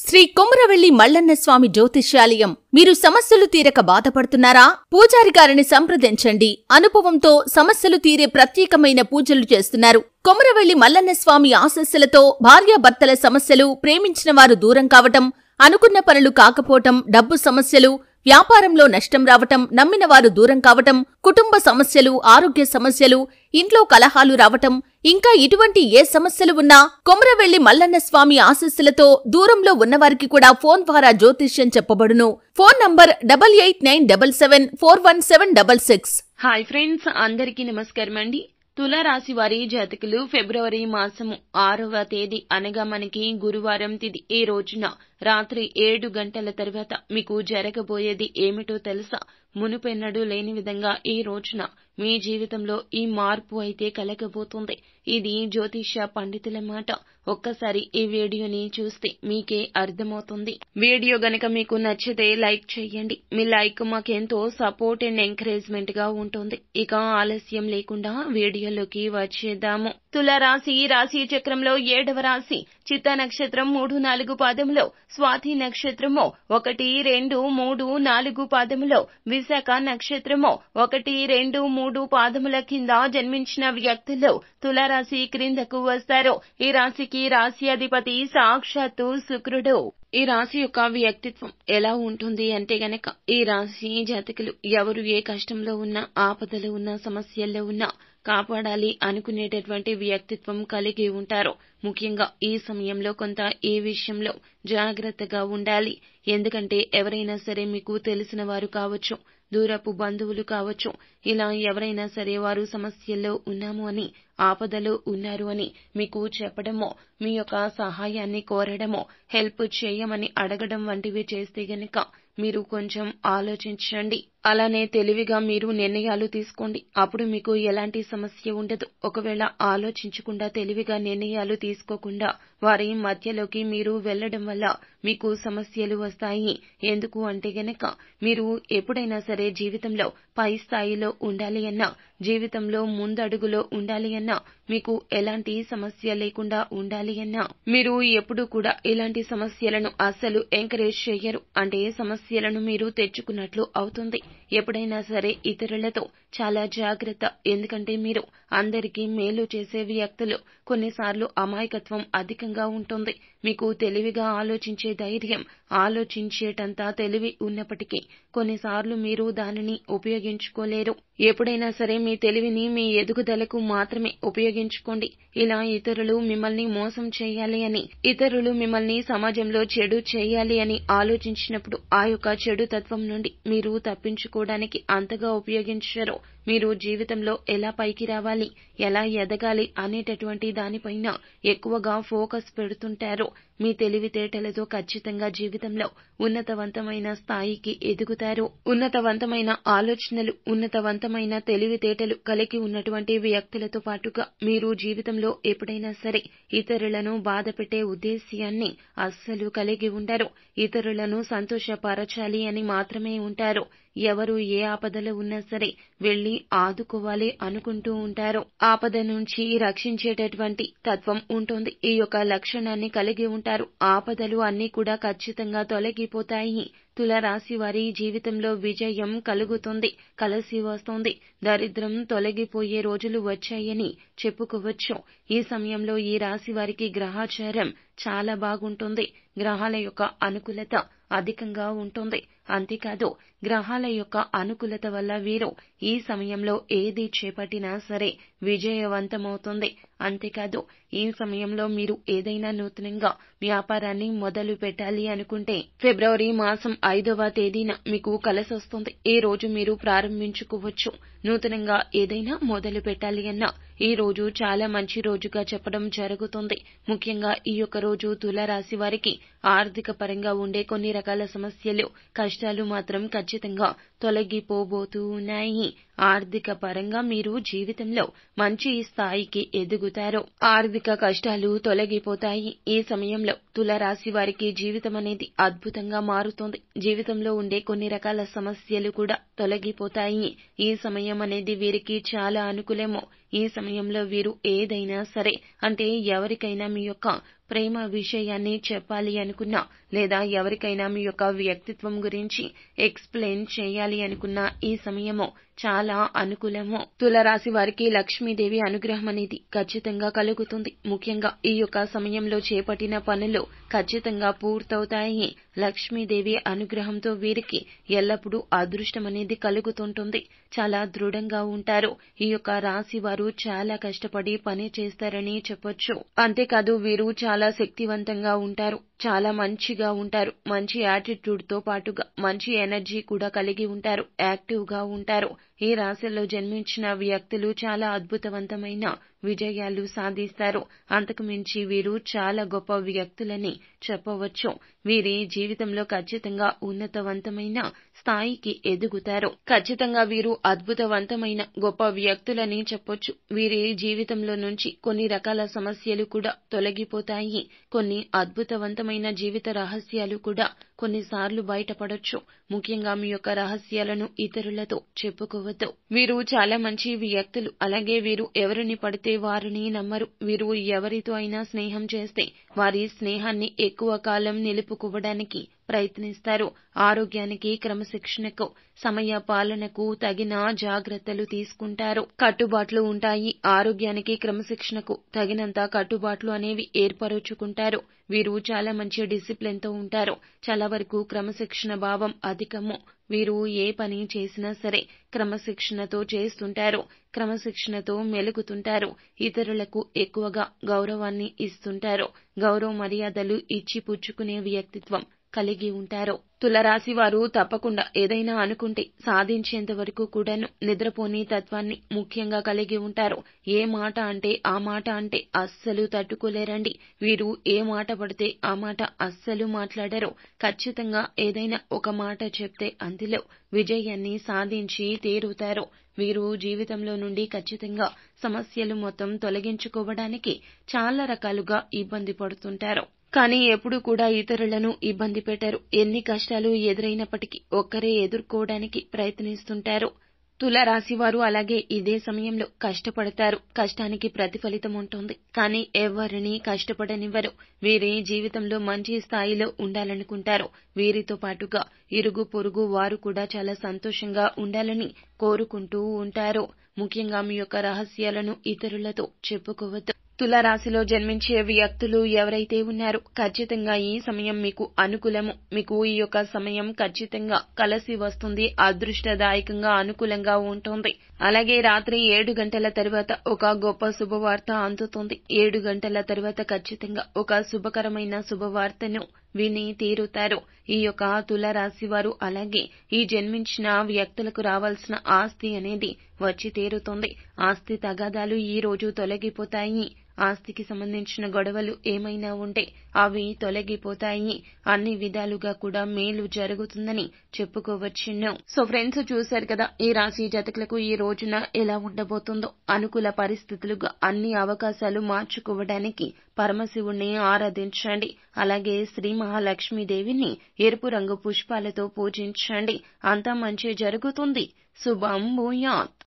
శ్రీ కొమురవెల్లి మల్లన్న స్వామి జ్యోతిష్యాలయం. మీరు సమస్యలు తీరక బాధపడుతున్నారా? పూజారి గారిని సంప్రదించండి. అనుభవంతో సమస్యలు తీరే ప్రత్యేకమైన పూజలు చేస్తున్నారు. కొమురవెల్లి మల్లన్న స్వామి ఆశీస్సులతో భార్యాభర్తల సమస్యలు, ప్రేమించిన వారు దూరం కావటం, అనుకున్న పనులు కాకపోవటం, డబ్బు సమస్యలు, వ్యాపారంలో నష్టం రావటం, నమ్మిన వారు దూరం కావటం, కుటుంబ సమస్యలు, ఆరోగ్య సమస్యలు, ఇంట్లో కలహాలు రావటం, ఇంకా ఇటువంటి ఏ సమస్యలు ఉన్నా కొమురవెల్లి మల్లన్న స్వామి ఆశీస్సులతో దూరంలో ఉన్నవారికి కూడా ఫోన్ ద్వారా జ్యోతిష్యం చెప్పబడును. Phone number 8897741766. హాయ్ ఫ్రెండ్స్, అందరికీ నమస్కారం అండి. తులారాశి వారి జాతకులు ఫిబ్రవరి మాసము 6వ తేదీ అనగా మనకి గురువారం తిథి. ఈ రోజున రాత్రి 7 గంటల తర్వాత మీకు జరగబోయేది ఏమిటో తెలుసా? మునుపెన్నడూ లేని విధంగా ఈ రోజున మీ జీవితంలో ఈ మార్పు అయితే కలగబోతుంది. ఇది జ్యోతిష్య పండితుల మాట. ఒక్కసారి ఈ వీడియోని చూస్తే మీకే అర్థమవుతుంది. వీడియో గనక మీకు నచ్చితే లైక్ చేయండి. మీ లైక్ మాకెంతో సపోర్ట్ అండ్ ఎంకరేజ్మెంట్ గా ఉంటుంది. ఇక ఆలస్యం లేకుండా వీడియోలోకి వచ్చేద్దాము. తులారాశి రాశి చక్రంలో 7వ రాశి. చిత్తా నక్షత్రం 3-4 పాదములో, స్వాతి నక్షత్రము 1, 2, 3, 4 పాదములో, విశాఖ నక్షత్రము 1, 2, 3 పాదముల కింద జన్మించిన వ్యక్తులు తులారాశి క్రిందకు వస్తారు. ఈ రాశికి రాశి అధిపతి సాక్షాత్తు శుక్రుడు. ఈ రాశి యొక్క వ్యక్తిత్వం ఎలా ఉంటుంది అంటే గనక, ఈ రాశి జాతకులు ఎవరు ఏ కష్టంలో ఉన్నా, ఆపదలో ఉన్నా, సమస్యల్లో ఉన్నా కాపాడాలి అనుకునేటటువంటి వ్యక్తిత్వం కలిగి ఉంటారు. ముఖ్యంగా ఈ సమయంలో కొంత ఈ విషయంలో జాగ్రత్తగా ఉండాలి. ఎందుకంటే ఎవరైనా సరే మీకు తెలిసిన వారు కావచ్చు, దూరపు బంధువులు కావచ్చు, ఇలా ఎవరైనా సరే వారు సమస్యల్లో ఉన్నాము అని, ఆపదలో ఉన్నారు అని మీకు చెప్పడమో, మీ యొక్క సహాయాన్ని కోరడమో, హెల్ప్ చేయమని అడగడం వంటివి చేస్తే గనక మీరు కొంచెం ఆలోచించండి. అలానే తెలివిగా మీరు నిర్ణయాలు తీసుకోండి. అప్పుడు మీకు ఎలాంటి సమస్య ఉండదు. ఒకవేళ ఆలోచించకుండా తెలివిగా నిర్ణయాలు తీసుకోకుండా వారి మధ్యలోకి మీరు వెళ్లడం వల్ల మీకు సమస్యలు వస్తాయి. ఎందుకు అంటే గనక, మీరు ఎప్పుడైనా సరే జీవితంలో పై స్థాయిలో ఉండాలి అన్నా, జీవితంలో ముందడుగులో ఉండాలి అన్నా, మీకు ఎలాంటి సమస్య లేకుండా ఉండాలి అన్నా, మీరు ఎప్పుడూ కూడా ఇలాంటి సమస్యలను అస్సలు ఎంకరేజ్ చేయరు. అంటే సమస్యలను మీరు తెచ్చుకున్నట్లు అవుతుంది. ఎప్పుడైనా సరే ఇతరులతో చాలా జాగ్రత్త. ఎందుకంటే మీరు అందరికీ మేలు చేసే వ్యక్తులు. కొన్నిసార్లు అమాయకత్వం అధికంగా ఉంటుంది. మీకు తెలివిగా ఆలోచించే ధైర్యం, ఆలోచించేటంత తెలివి ఉన్నప్పటికీ కొన్నిసార్లు మీరు దానిని ఉపయోగించుకోలేరు. ఎప్పుడైనా సరే మీ తెలివిని మీ ఎదుగుదలకు మాత్రమే ఉపయోగించుకోండి. ఇలా ఇతరులు మిమ్మల్ని మోసం చేయాలి అని, ఇతరులు మిమ్మల్ని సమాజంలో చెడు చేయాలి అని ఆలోచించినప్పుడు ఆ యొక్క చెడు తత్వం నుండి మీరు తప్పించుకోవడానికి అంతగా ఉపయోగించరు. మీరు జీవితంలో ఎలా పైకి రావాలి, ఎలా ఎదగాలి అనేటటువంటి దానిపైన ఎక్కువగా ఫోకస్ పెడుతుంటారు. మీ తెలివితేటలతో ఖచ్చితంగా జీవితంలో ఉన్నతవంతమైన స్థాయికి ఎదుగుతారు. ఉన్నతవంతమైన ఆలోచనలు, ఉన్నతవంతమైన తెలివితేటలు కలిగి ఉన్నటువంటి వ్యక్తులతో పాటుగా మీరు జీవితంలో ఎప్పుడైనా సరే ఇతరులను బాధ పెట్టే ఉద్దేశ్యాన్ని అస్సలు కలిగి ఉండరు. ఇతరులను సంతోషపరచాలి అని మాత్రమే ఉంటారు. ఎవరు ఏ ఆపదలో ఉన్నా సరే వెళ్లి ఆదుకోవాలి అనుకుంటూ ఉంటారు. ఆపద నుంచి రక్షించేటటువంటి తత్వం ఉంటుంది. ఈ యొక్క లక్షణాన్ని కలిగి ఉంటారు. ఆపదలు అన్నీ కూడా ఖచ్చితంగా తొలగిపోతాయి. తులారాశి వారి జీవితంలో విజయం కలుగుతుంది, కలిసి వస్తుంది. దరిద్రం తొలగిపోయే రోజులు వచ్చాయని చెప్పుకోవచ్చు. ఈ సమయంలో ఈ రాశి వారికి గ్రహాచారం చాలా బాగుంటుంది. గ్రహాల యొక్క అనుకూలత అధికంగా ఉంటుంది. అంతేకాదు, గ్రహాల యొక్క అనుకూలత వల్ల వీరు ఈ సమయంలో ఏది చేపట్టినా సరే విజయవంతమవుతుంది. అంతేకాదు, ఈ సమయంలో మీరు ఏదైనా నూతనంగా వ్యాపారాన్ని మొదలు పెట్టాలి అనుకుంటే ఫిబ్రవరి మాసం 5వ తేదీన మీకు కలిసొస్తుంది. ఈ రోజు మీరు ప్రారంభించుకోవచ్చు. నూతనంగా ఏదైనా మొదలు పెట్టాలి అన్నా ఈ రోజు చాలా మంచి రోజుగా చెప్పడం జరుగుతుంది. ముఖ్యంగా ఈ యొక్క రోజు తులారాశి వారికి ఆర్థిక పరంగా ఉండే కొన్ని రకాల సమస్యలు, కష్టాలు మాత్రం ఖచ్చితంగా తొలగిపోబోతూ ఉన్నాయి. ఆర్థిక పరంగా మీరు జీవితంలో మంచి స్థాయికి ఎదుగుతారు. ఆర్థిక కష్టాలు తొలగిపోతాయి. ఈ సమయంలో తులారాశి వారికి జీవితం అనేది అద్భుతంగా మారుతుంది. జీవితంలో ఉండే కొన్ని రకాల సమస్యలు కూడా తొలగిపోతాయి. ఈ సమయం అనేది వీరికి చాలా అనుకూలము. ఈ సమయంలో వీరు ఏదైనా సరే అంటే ఎవరికైనా మీ యొక్క ప్రేమ విషయాన్ని చెప్పాలి అనుకున్నా లేదా ఎవరికైనా మీ యొక్క వ్యక్తిత్వం గురించి ఎక్స్ప్లెయిన్ చేయాలి అనుకున్నా ఈ సమయము చాలా అనుకూలము. తులారాశి వారికి లక్ష్మీదేవి అనుగ్రహం అనేది ఖచ్చితంగా కలుగుతుంది. ముఖ్యంగా ఈ యొక్క సమయంలో చేపట్టిన పనులు ఖచ్చితంగా పూర్తవుతాయి. లక్ష్మీదేవి అనుగ్రహంతో వీరికి ఎల్లప్పుడూ అదృష్టం అనేది కలుగుతుంటుంది. చాలా దృఢంగా ఉంటారు. ఈ యొక్క రాశి వారు చాలా కష్టపడి పని చేస్తారని చెప్పొచ్చు. అంతేకాదు వీరు చాలా శక్తివంతంగా ఉంటారు. చాలా మంచిగా ఉంటారు. మంచి యాటిట్యూడ్ తో పాటుగా మంచి ఎనర్జీ కూడా కలిగి ఉంటారు. యాక్టివ్ గా ఉంటారు. ఈ రాశిలో జన్మించిన వ్యక్తులు చాలా అద్భుతవంతమైన విజయాలు సాధిస్తారు. అంతకు మించి వీరు చాలా గొప్ప వ్యక్తులని చెప్పవచ్చు. వీరి జీవితంలో ఖచ్చితంగా ఉన్నతవంతమైన స్థాయికి ఎదుగుతారు. ఖచ్చితంగా వీరు అద్భుతవంతమైన గొప్ప వ్యక్తులని చెప్పొచ్చు. వీరి జీవితంలో నుంచి కొన్ని రకాల సమస్యలు కూడా తొలగిపోతాయి. కొన్ని అద్భుతవంతమైన జీవిత రహస్యాలు కూడా కొన్నిసార్లు బయటపడొచ్చు. ముఖ్యంగా మీ యొక్క రహస్యాలను ఇతరులతో చెప్పుకోవద్దు. వీరు చాలా మంచి వ్యక్తులు. అలాగే వీరు ఎవరిని పడితే వారిని నమ్మరు. వీరు ఎవరితో అయినా స్నేహం చేస్తే వారి స్నేహాన్ని ఎక్కువ కాలం నిలుపుకోవడానికి ప్రయత్నిస్తారు. ఆరోగ్యానికి, క్రమశిక్షణకు, సమయ పాలనకు తగిన జాగ్రత్తలు తీసుకుంటారు. కట్టుబాట్లు ఉంటాయి. ఆరోగ్యానికి, క్రమశిక్షణకు తగినంత కట్టుబాట్లు అనేవి ఏర్పరుచుకుంటారు. వీరు చాలా మంచి డిసిప్లిన్ తో ఉంటారు. చాలా వరకు క్రమశిక్షణ భావం అధికము. వీరు ఏ పని చేసినా సరే క్రమశిక్షణతో చేస్తుంటారు. క్రమశిక్షణతో మెలుగుతుంటారు. ఇతరులకు ఎక్కువగా గౌరవాన్ని ఇస్తుంటారు. గౌరవ మర్యాదలు ఇచ్చి పుచ్చుకునే వ్యక్తిత్వం కలిగి ఉంటారు. తులారాశి వారు తప్పకుండా ఏదైనా అనుకుంటే సాధించేంత వరకు కూడాను నిద్రపోని తత్వాన్ని ముఖ్యంగా కలిగి ఉంటారు. ఏ మాట అంటే ఆ మాట అంటే అస్సలు తట్టుకోలేరండి. వీరు ఏ మాట పడితే ఆ మాట అస్సలు మాట్లాడరు. ఖచ్చితంగా ఏదైనా ఒక మాట చెప్తే అందులో విజయాన్ని సాధించి తీరుతారు. వీరు జీవితంలో నుండి ఖచ్చితంగా సమస్యలు మొత్తం తొలగించుకోవడానికి చాలా రకాలుగా ఇబ్బంది పడుతుంటారు. కానీ ఎప్పుడూ కూడా ఇతరులను ఇబ్బంది పెట్టరు. ఎన్ని కష్టాలు ఎదురైనప్పటికీ ఒక్కరే ఎదుర్కోవడానికి ప్రయత్నిస్తుంటారు. తులారాశి వారు అలాగే ఇదే సమయంలో కష్టపడతారు. కష్టానికి ప్రతిఫలితం ఉంటుంది. కానీ ఎవరిని కష్టపడనివ్వరు. వీరి జీవితంలో మంచి స్థాయిలో ఉండాలనుకుంటారు. వీరితో పాటుగా ఇరుగు పొరుగు వారు కూడా చాలా సంతోషంగా ఉండాలని కోరుకుంటూ ఉంటారు. ముఖ్యంగా మీ యొక్క రహస్యాలను ఇతరులతో చెప్పుకోవద్దు. తులారాశిలో జన్మించే వ్యక్తులు ఎవరైతే ఉన్నారో ఖచ్చితంగా ఈ సమయం మీకు అనుకూలము. మీకు ఈ యొక్క సమయం ఖచ్చితంగా కలిసి వస్తుంది. అదృష్టదాయకంగా అనుకూలంగా ఉంటుంది. అలాగే రాత్రి 7 గంటల తర్వాత ఒక గొప్ప శుభవార్త అందుతుంది. 7 గంటల తర్వాత ఖచ్చితంగా ఒక శుభకరమైన శుభవార్తను విని తీరుతారు. ఈ యొక్క తులారాశి వారు అలాగే ఈ జన్మించిన వ్యక్తులకు రావాల్సిన ఆస్తి అనేది వచ్చి తీరుతుంది. ఆస్తి తగాదాలు ఈ రోజు తొలగిపోతాయి. ఆస్తికి సంబంధించిన గొడవలు ఏమైనా ఉంటే అవి తొలగిపోతాయి. అన్ని విధాలుగా కూడా మేలు జరుగుతుందని చెప్పుకోవచ్చును. సో ఫ్రెండ్స్, చూశారు కదా ఈ రాశి జాతకులకు ఈ రోజున ఎలా ఉండబోతుందో. అనుకూల పరిస్థితులుగా అన్ని అవకాశాలు మార్చుకోవడానికి పరమశివుణ్ణి ఆరాధించండి. అలాగే శ్రీ మహాలక్ష్మీదేవిని ఎరుపు రంగు పుష్పాలతో పూజించండి. అంతా మంచి జరుగుతుంది. శుభం భూయాత్.